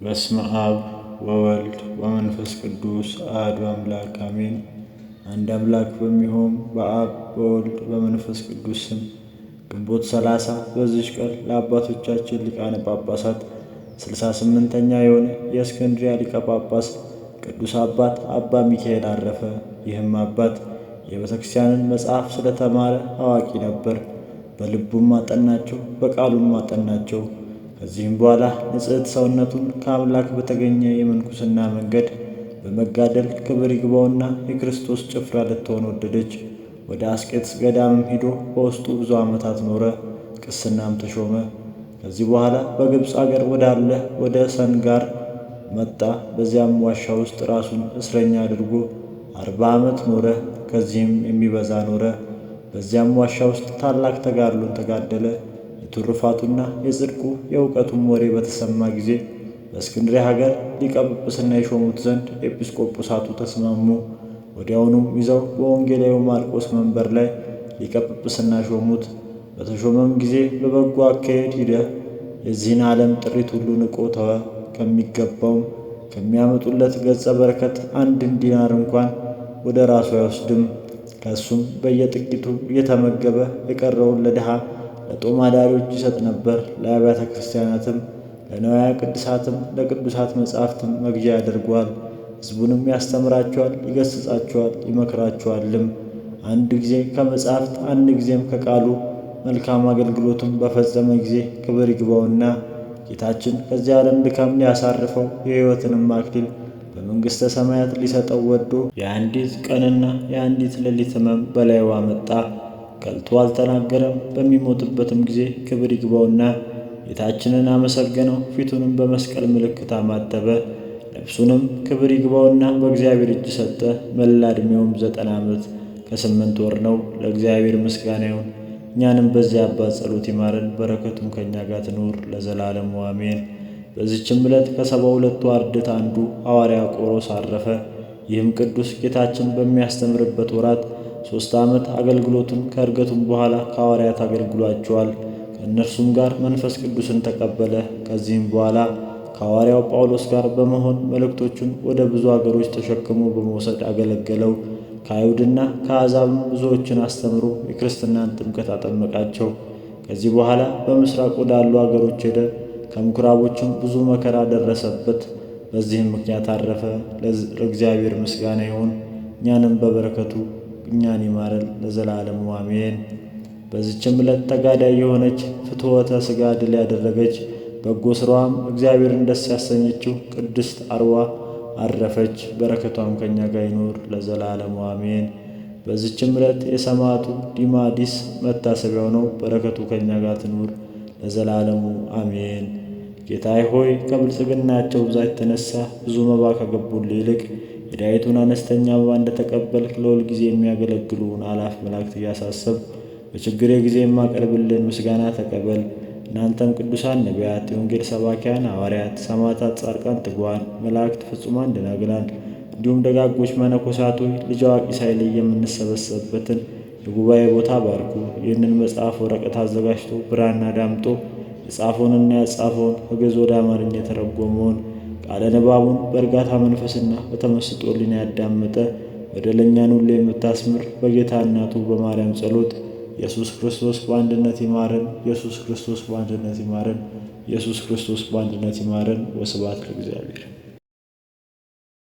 በስመ አብ ወወልድ ወመንፈስ ቅዱስ አሐዱ አምላክ አሜን። አንድ አምላክ በሚሆን በአብ በወልድ በመንፈስ ቅዱስ ስም ግንቦት 30 በዚች ቀን ለአባቶቻችን ሊቃነ ጳጳሳት 68ኛ የሆነ የእስክንድርያ ሊቀ ጳጳስ ቅዱስ አባት አባ ሚካኤል አረፈ። ይህም አባት የቤተ ክርስቲያንን መጽሐፍ ስለተማረ አዋቂ ነበር። በልቡም አጠናቸው፣ በቃሉም አጠናቸው። ከዚህም በኋላ ንጽሕት ሰውነቱን ከአምላክ በተገኘ የምንኩስና መንገድ በመጋደል ክብር ይግባውና የክርስቶስ ጭፍራ ልትሆን ወደደች። ወደ አስቄጥስ ገዳምም ሂዶ በውስጡ ብዙ ዓመታት ኖረ፣ ቅስናም ተሾመ። ከዚህ በኋላ በግብፅ አገር ወዳለ ወደ ሰንጋር መጣ። በዚያም ዋሻ ውስጥ ራሱን እስረኛ አድርጎ 40 ዓመት ኖረ። ከዚህም የሚበዛ ኖረ። በዚያም ዋሻ ውስጥ ታላቅ ተጋድሎን ተጋደለ። የትሩፋቱና የጽድቁ የእውቀቱም ወሬ በተሰማ ጊዜ በእስክንድርያ ሀገር ሊቀ ጵጵስና የሾሙት ዘንድ ኤጲስቆጶሳቱ ተስማሙ። ወዲያውኑም ይዘው በወንጌላዊው ማርቆስ መንበር ላይ ሊቀ ጵጵስና ሾሙት። በተሾመም ጊዜ በበጎ አካሄድ ሂደ። የዚህን ዓለም ጥሪት ሁሉ ንቆ ተወ። ከሚገባውም ከሚያመጡለት ገጸ በረከት 1 ዲናር እንኳን ወደ ራሱ አይወስድም። ከእሱም በየጥቂቱ እየተመገበ የቀረውን ለድሃ ለጦም አዳሪዎች ይሰጥ ነበር። ለአብያተ ክርስቲያናትም ለንዋየ ቅድሳትም ለቅዱሳት መጻሕፍትም መግዣ ያደርገዋል። ሕዝቡንም ያስተምራቸዋል፣ ይገሥጻቸዋል፣ ይመክራቸዋልም። አንድ ጊዜ ከመጻሕፍት አንድ ጊዜም ከቃሉ መልካም አገልግሎቱም በፈጸመ ጊዜ ክብር ይግባውና ጌታችን ከዚህ ዓለም ድካም ሊያሳርፈው የሕይወትንም አክሊል በመንግሥተ ሰማያት ሊሰጠው ወዶ የአንዲት ቀንና የአንዲት ሌሊት ሕመም በላዩ አመጣ። ቀልቶ አልተናገረም። በሚሞትበትም ጊዜ ክብር ይግባውና ጌታችንን አመሰገነው። ፊቱንም በመስቀል ምልክት አማተበ። ነፍሱንም ክብር ይግባውና በእግዚአብሔር እጅ ሰጠ። መላ ዕድሜውም 90 ዓመት ከ8 ወር ነው። ለእግዚአብሔር ምስጋና ይሁን። እኛንም በዚያ አባት ጸሎት ይማረን፣ በረከቱም ከእኛ ጋር ትኑር ለዘላለሙ አሜን። በዚችም ዕለት ከ72ቱ አርድእት አንዱ ሐዋርያ ቆሮስ አረፈ። ይህም ቅዱስ ጌታችን በሚያስተምርበት ወራት 3 ዓመት አገልግሎቱን ከዕርገቱም በኋላ ከሐዋርያት አገልግሏቸዋል። ከእነርሱም ጋር መንፈስ ቅዱስን ተቀበለ። ከዚህም በኋላ ከሐዋርያው ጳውሎስ ጋር በመሆን መልእክቶቹን ወደ ብዙ አገሮች ተሸክሞ በመውሰድ አገለገለው። ከአይሁድና ከአሕዛብም ብዙዎችን አስተምሮ የክርስትናን ጥምቀት አጠመቃቸው። ከዚህ በኋላ በምሥራቅ ወዳሉ አገሮች ሄደ። ከምኵራቦችም ብዙ መከራ ደረሰበት። በዚህም ምክንያት አረፈ። ለእግዚአብሔር ምስጋና ይሁን። እኛንም በበረከቱ እኛን ይማረን ለዘላለሙ አሜን። በዚችም ዕለት ተጋዳይ የሆነች ፍትወተ ሥጋ ድል ያደረገች በጎ ሥራዋም እግዚአብሔርን ደስ ያሰኘችው ቅድስት አርዋ አረፈች። በረከቷም ከእኛ ጋር ይኑር ለዘላለሙ አሜን። በዚችም ዕለት የሰማዕቱ ዲማዲስ መታሰቢያው ነው። በረከቱ ከእኛ ጋር ትኑር ለዘላለሙ አሜን። ጌታዬ ሆይ ከብልጽግናቸው ብዛት የተነሣ ብዙ መባ ከገቡልህ ይልቅ የዳይቱን አነስተኛ መባ እንደተቀበልክ ለሁል ጊዜ የሚያገለግሉን አላፍ መላእክት እያሳሰብ በችግሬ ጊዜ የማቀርብልን ምስጋና ተቀበል። እናንተም ቅዱሳን ነቢያት፣ የወንጌል ሰባኪያን ሐዋርያት፣ ሰማዕታት፣ ጻድቃን፣ ትጉሃን መላእክት፣ ፍጹማን ደናግላን እንዲሁም ደጋጎች መነኮሳት ሆይ ልጅ አዋቂ ሳይለይ የምንሰበሰብበትን የጉባኤ ቦታ ባርኩ። ይህንን መጽሐፍ ወረቀት አዘጋጅቶ ብራና ዳምጦ የጻፈውንና ያጻፈውን ከግዕዝ ወደ አማርኛ የተረጎመውን ቃለ ንባቡን በእርጋታ መንፈስና በተመስጦ ሕሊና ያዳመጠ በደለኛን ሁሉ የምታስምር በጌታ እናቱ በማርያም ጸሎት ኢየሱስ ክርስቶስ በአንድነት ይማረን። ኢየሱስ ክርስቶስ በአንድነት ይማረን። ኢየሱስ ክርስቶስ በአንድነት ይማረን። ወስብሐት ለእግዚአብሔር።